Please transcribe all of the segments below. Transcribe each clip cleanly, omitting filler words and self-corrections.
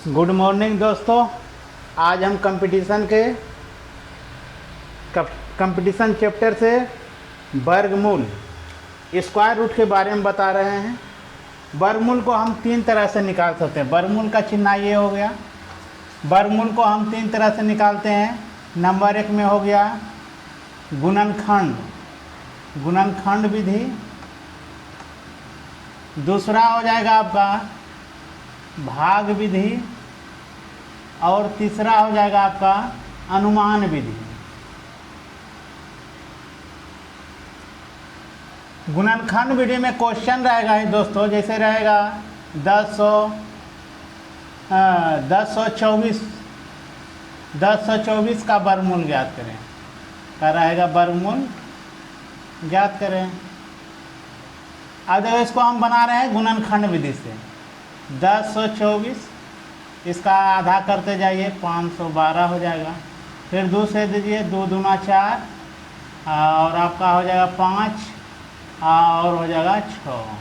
Good morning दोस्तों। आज हम कंपटीशन चैप्टर से वर्गमूल स्क्वायर रूट के बारे में बता रहे हैं। वर्गमूल को हम तीन तरह से निकाल सकते हैं। वर्गमूल का चिन्ह ये हो गया। वर्गमूल को हम तीन तरह से निकालते हैं। नंबर एक में हो गया गुणनखंड विधि। दूसरा हो जाएगा आपका भाग विधि और तीसरा हो जाएगा आपका अनुमान विधि। गुणनखंड विधि में क्वेश्चन रहेगा ही दोस्तों, जैसे रहेगा 1024 का वर्गमूल ज्ञात करें। क्या रहेगा? वर्गमूल ज्ञात करें। अब देखो इसको हम बना रहे हैं गुणनखंड विधि से। 1024 इसका आधा करते जाइए 512 हो जाएगा। फिर 2 से दीजिए, 2 दूना 4 और आपका हो जाएगा 5 और हो जाएगा 6।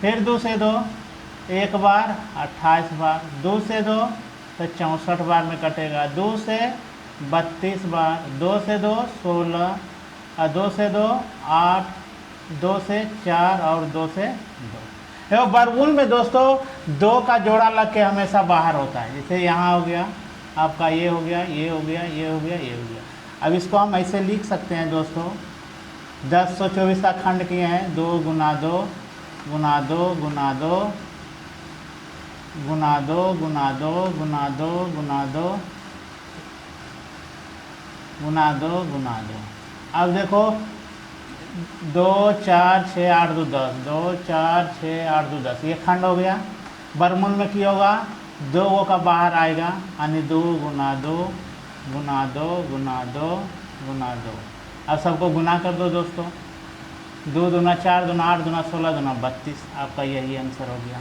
फिर 2 से 2 एक बार 28 बार, 2 से 2 तो 64 बार में कटेगा, 2 से 32 बार, 2 से 2 16 और 2 से 2 8, 2 से 4 और 2 से 2। वर्गमूल में दोस्तों 2 का जोड़ा लग के हमेशा बाहर होता है। जैसे यहाँ हो गया आपका, ये हो गया, ये हो गया, ये हो गया, ये हो गया। अब इसको हम ऐसे लिख सकते हैं दोस्तों, 1024 का खंड किए हैं, 2 गुना 2 गुना 2 गुना 2 गुना 2 गुना 2 गुना 2 गुना 2 गुना 2 गुना 2। अब देखो 2 4 6 8 2 10, 2 4 6 8 2 10, ये खंड हो गया। वर्गमूल में क्या होगा? 2 का बाहर आएगा, यानी 2 गुना 2 गुना 2 गुना 2 गुना 2। अब सबको गुना कर दो दोस्तों, 2 दूना 4 दूना 8 दूना 16 दूना 32। आपका यही आंसर हो गया,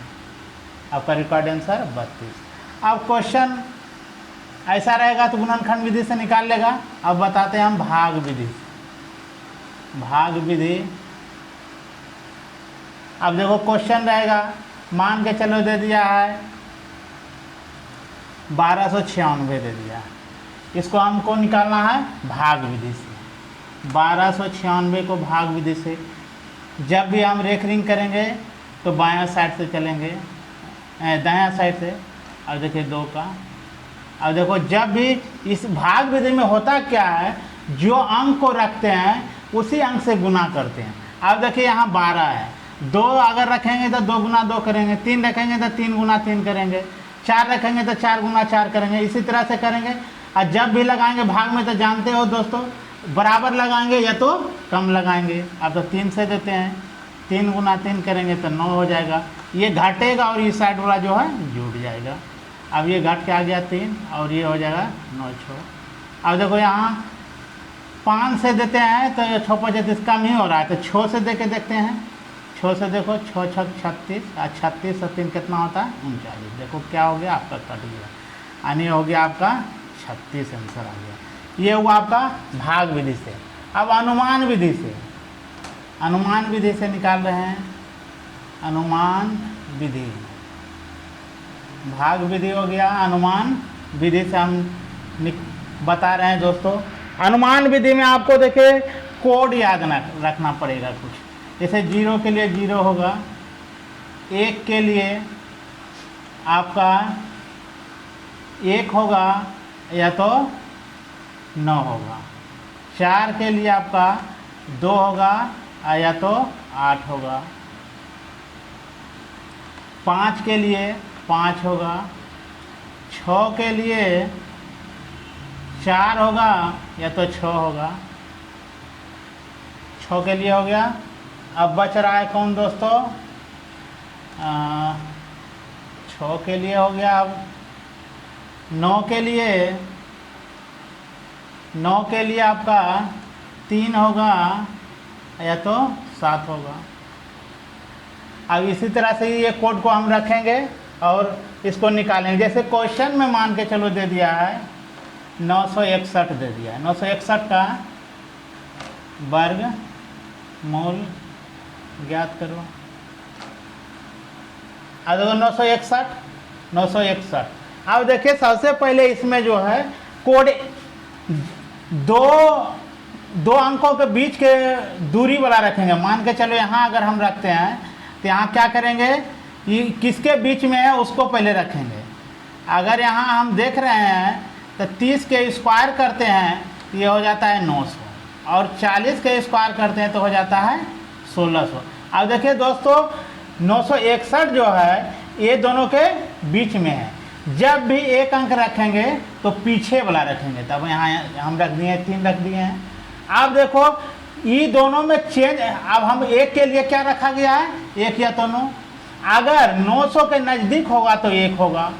आपका रिकॉर्ड आंसर 32। अब क्वेश्चन ऐसा रहेगा तो गुणनखंड विधि से निकाल लेगा। अब बताते हैं हम भाग विधि। भाग विधि, अब देखो क्वेश्चन रहेगा, मान के चलो दे दिया है 1296 दे दिया है, इसको हमको निकालना है भाग विधि से। 1296 को भाग विधि से जब भी हम रेखरिंग करेंगे तो बायां साइड से चलेंगे, दायां साइड से। अब देखिए 2 का, अब देखो जब भी इस भाग विधि में होता क्या है, जो अंक को रखते हैं उसी अंक से गुना करते हैं। अब देखिए यहाँ 12 है, 2 अगर रखेंगे तो 2 गुना 2 करेंगे, 3 रखेंगे तो 3 गुना 3 करेंगे, 4 रखेंगे तो 4 गुना 4 करेंगे, इसी तरह से करेंगे। और जब भी लगाएंगे भाग में तो जानते हो दोस्तों, बराबर लगाएंगे या तो कम लगाएंगे। अब तो 3 से देते हैं, 3 गुना 3 करेंगे तो 9 हो जाएगा, ये घटेगा और ये साइड वाला जो है जुड़ जाएगा। अब ये घट के आ गया 3 और ये हो जाएगा 9 6। अब देखो यहाँ 5 से देते हैं तो 6 35 कम ही हो रहा है, तो 6 से दे के देखते हैं। 6 से देखो, 6 6 36 और 36 और 3 कितना होता है 39। देखो क्या हो गया, आपका कट गया, यानी हो गया आपका 36 आंसर आ गया। ये हुआ आपका भाग विधि से। अब अनुमान विधि से, अनुमान विधि से निकाल रहे हैं। अनुमान विधि, भाग विधि हो गया, अनुमान विधि से हम बता रहे हैं दोस्तों। अनुमान विधि में आपको देखिए कोड याद रखना पड़ेगा कुछ। जैसे 0 के लिए 0 होगा, 1 के लिए आपका 1 होगा या तो 9 होगा, 4 के लिए आपका 2 होगा या तो 8 होगा, 5 के लिए 5 होगा, 6 के लिए 4 होगा या तो 6 होगा, 6 के लिए हो गया। अब बच रहा है कौन दोस्तों? 6 के लिए हो गया। अब 9 के लिए आपका 3 होगा या तो 7 होगा। अब इसी तरह से ये कोड को हम रखेंगे और इसको निकालेंगे। जैसे क्वेश्चन में मान के चलो दे दिया है 961 दे दिया है, 961 का वर्गमूल ज्ञात करो। अब देखो 961 अब देखिए सबसे पहले इसमें जो है कोड दो अंकों के बीच के दूरी वाला रखेंगे। मान के चलो यहाँ अगर हम रखते हैं तो यहाँ क्या करेंगे, ये किसके बीच में है उसको पहले रखेंगे। अगर यहाँ हम देख रहे हैं तो 30 के स्क्वायर करते हैं तो ये हो जाता है 900, और 40 के स्क्वायर करते हैं तो हो जाता है 1600। अब देखिए दोस्तों 961 जो है ये दोनों के बीच में है। जब भी एक अंक रखेंगे तो पीछे वाला रखेंगे। तब यहाँ हम रख दिए 3 रख दिए हैं। अब देखो ये दोनों में चेंज, अब हम एक के लिए क्या रखा गया है, 1 या तो 9। अगर 900 के नज़दीक होगा तो 1 होगा,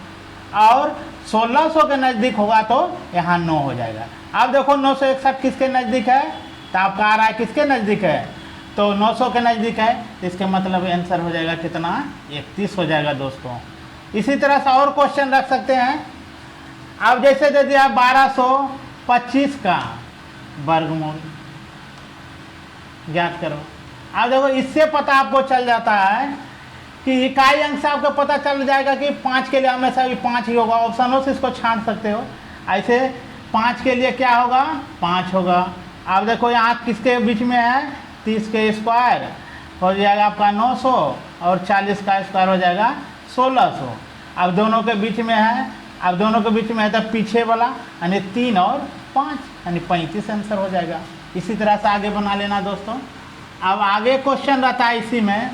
और 1600 के नज़दीक होगा तो यहाँ 9 हो जाएगा। अब देखो 961 किसके नज़दीक है, तो आपका आ रहा है किसके नज़दीक है, तो 900 के नज़दीक है। तो इसके मतलब आंसर हो जाएगा कितना, 31 हो जाएगा दोस्तों। इसी तरह से और क्वेश्चन रख सकते हैं। अब जैसे दे दिया 1225 का वर्गमूल ज्ञात करो। अब देखो इससे पता आपको चल जाता है कि इकाई अंक से आपको पता चल जाएगा कि 5 के लिए हमेशा भी 5 ही होगा। ऑप्शनों से इसको छांट सकते हो। ऐसे 5 के लिए क्या होगा, 5 होगा। अब देखो यहाँ किसके बीच में है, 30 के स्क्वायर हो जाएगा आपका 900, और 40 का स्क्वायर हो जाएगा 1600। अब दोनों के बीच में है, अब दोनों के बीच में है तो पीछे वाला यानी 3 और 5 यानी 35 आंसर हो जाएगा। इसी तरह से आगे बना लेना दोस्तों। अब आगे क्वेश्चन रहता है, इसी में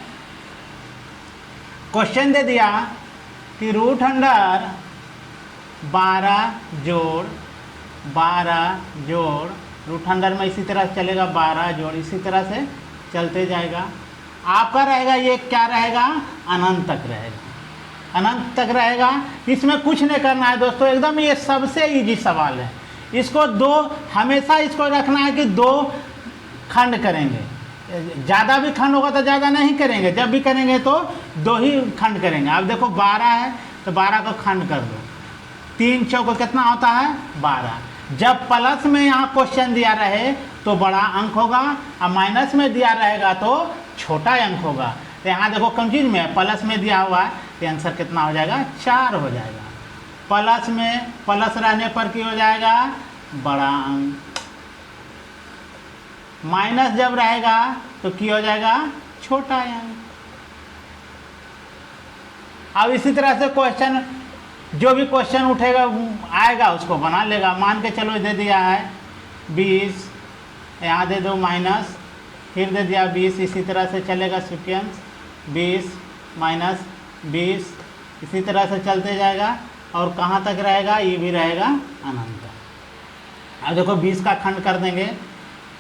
क्वेश्चन दे दिया कि √12 जोड़ √12 में इसी तरह से चलेगा 12 जोड़, इसी तरह से चलते जाएगा। आपका रहेगा ये क्या रहेगा, अनंत तक रहेगा, अनंत तक रहेगा। इसमें कुछ नहीं करना है दोस्तों, एकदम ये सबसे इजी सवाल है। इसको हमेशा इसको रखना है कि 2 खंड करेंगे। ज़्यादा भी खंड होगा तो ज़्यादा नहीं करेंगे, जब भी करेंगे तो 2 ही खंड करेंगे। अब देखो 12 है तो 12 को खंड कर दो, 3 चौको कितना होता है 12। जब प्लस में यहाँ क्वेश्चन दिया रहे तो बड़ा अंक होगा, और माइनस में दिया रहेगा तो छोटा अंक होगा। तो यहाँ देखो कंफ्यूज में है, प्लस में दिया हुआ है तो आंसर कितना हो जाएगा, 4 हो जाएगा। प्लस में प्लस रहने पर क्या हो जाएगा, बड़ा अंक। माइनस जब रहेगा तो क्या हो जाएगा, छोटा अंक। अब इसी तरह से क्वेश्चन, जो भी क्वेश्चन उठेगा आएगा उसको बना लेगा। मान के चलो दे दिया है 20, यहाँ दे दो माइनस, फिर दे दिया 20, इसी तरह से चलेगा सीक्वेंस 20 माइनस 20, इसी तरह से चलते जाएगा। और कहाँ तक रहेगा, ये भी रहेगा अनंत। अब देखो 20 का खंड कर देंगे,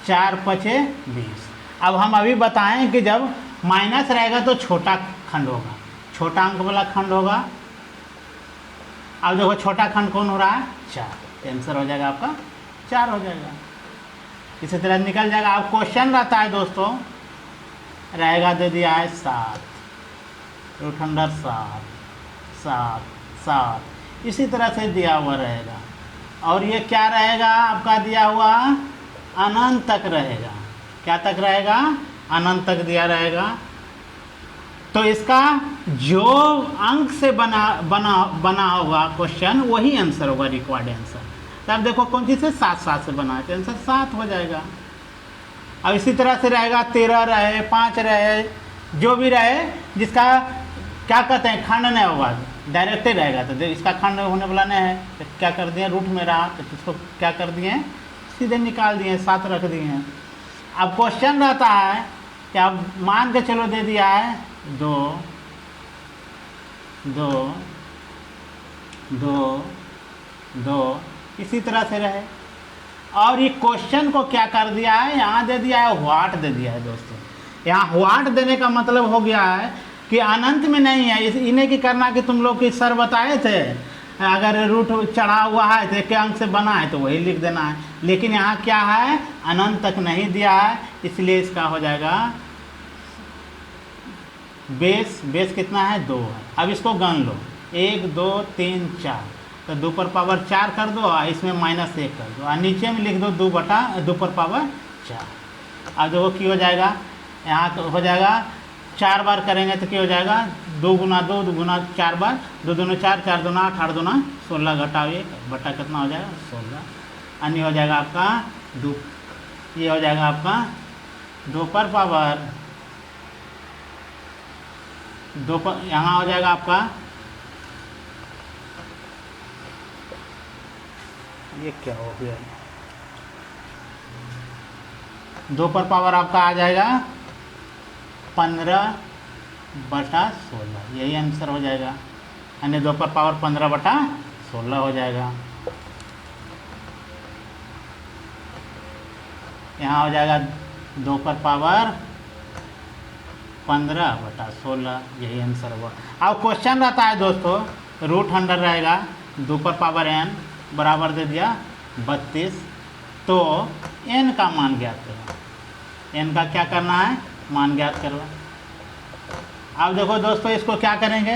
4 5 20। अब हम अभी बताएं कि जब माइनस रहेगा तो छोटा खंड होगा, छोटा अंक वाला खंड होगा। अब देखो छोटा खंड कौन हो रहा है, 4। आंसर हो जाएगा आपका 4 हो जाएगा। इसी तरह निकल जाएगा। अब क्वेश्चन रहता है दोस्तों, रहेगा दे दिया है 7, √7 7 7, इसी तरह से दिया हुआ रहेगा। और ये क्या रहेगा आपका दिया हुआ, अनंत तक रहेगा। क्या तक रहेगा, अनंत तक दिया रहेगा। तो इसका जो अंक से बना होगा क्वेश्चन वही आंसर होगा, रिक्वायर्ड आंसर। तब देखो कौन चीज़ से 7 7 से बना है तो आंसर 7 हो जाएगा। अब इसी तरह से रहेगा 13 रहे, 5 रहे, जो भी रहे, जिसका क्या कहते हैं खंड नहीं होगा, डायरेक्ट ही रहेगा। तो इसका खंड होने वाला नहीं है तो क्या कर दिए, रूट में रहा तो इसको क्या कर दिए, सीधे निकाल दिए, 7 रख दिए हैं। अब क्वेश्चन रहता है कि अब मान के चलो दे दिया है 2 2 2 2, इसी तरह से रहे। और ये क्वेश्चन को क्या कर दिया है, यहाँ दे दिया है व्हाट दे दिया है दोस्तों। यहाँ व्हाट देने का मतलब हो गया है कि अनंत में नहीं है। इन्हें की करना कि तुम लोग की सर बताए थे, अगर रूट चढ़ा हुआ है तो एक अंक से बना है तो वही लिख देना है। लेकिन यहाँ क्या है, अनंत तक नहीं दिया है, इसलिए इसका हो जाएगा बेस कितना है, 2 है। अब इसको गन लो, 1 2 3 4, तो 2 पर पावर 4 कर दो, और इसमें -1 कर दो, और नीचे में लिख दो 2 पर पावर 4। अब देखो क्या हो जाएगा, यहाँ तो हो जाएगा 4 बार करेंगे तो क्या हो जाएगा 2 गुना 2, 2 गुना 4 बार, 2 दूना 4, 4 दूना 8, 8 दूना 16, घटाओ 1 बटा कितना हो जाएगा 16, यानी हो जाएगा आपका 2, ये हो जाएगा आपका 2 पर पावर 2 पर, यहाँ हो जाएगा आपका, ये क्या हो गया, 2 पर पावर आपका आ जाएगा 15 बटा 16, यही आंसर हो जाएगा, यानी 2 पर पावर 15 बटा 16 हो जाएगा। यहाँ हो जाएगा 2 पर पावर 15 बटा 16, यही आंसर हुआ। अब क्वेश्चन रहता है दोस्तों, रूट अंडर रहेगा 2 पर पावर n बराबर दे दिया 32, तो n का मान ज्ञात करो, n का क्या करना है, मान ज्ञात करो। अब देखो दोस्तों, इसको क्या करेंगे,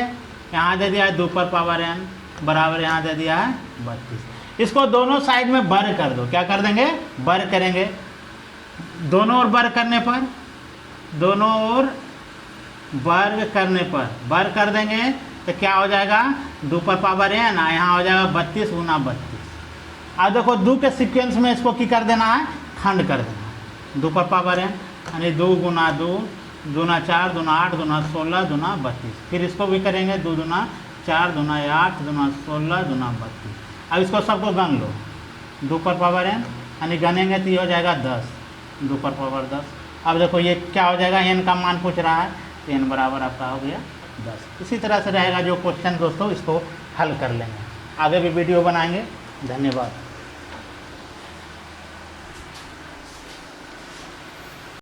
यहाँ दे दिया है 2 पर पावर n बराबर, यहाँ दे दिया है 32, इसको दोनों साइड में वर्ग कर दो, क्या कर देंगे, वर्ग करेंगे, दोनों ओर वर्ग करने पर, दोनों ओर वर्ग करने पर वर्ग कर देंगे तो क्या हो जाएगा, 2 पर पावर n, यहाँ हो जाएगा 32 गुना 32। अब देखो 2 के सीक्वेंस में इसको की कर देना है, खंड कर देना है, 2 पर पावर n, यानी 2 गुना 2, दूना 4, दूना 8, दूना 16, दूना 32, फिर इसको भी करेंगे 2 दूना 4, दूना 8, दूना 16, दूना 32। अब इसको सबको गन लो, 2 पर पावर n, यानी गनेंगे तो ये हो जाएगा 10, 2 पर पावर 10। अब देखो ये क्या हो जाएगा, n का मान पूछ रहा है, तो n बराबर आपका हो गया 10। इसी तरह से रहेगा जो क्वेश्चन दोस्तों, इसको हल कर लेंगे, आगे भी वीडियो बनाएंगे। धन्यवाद।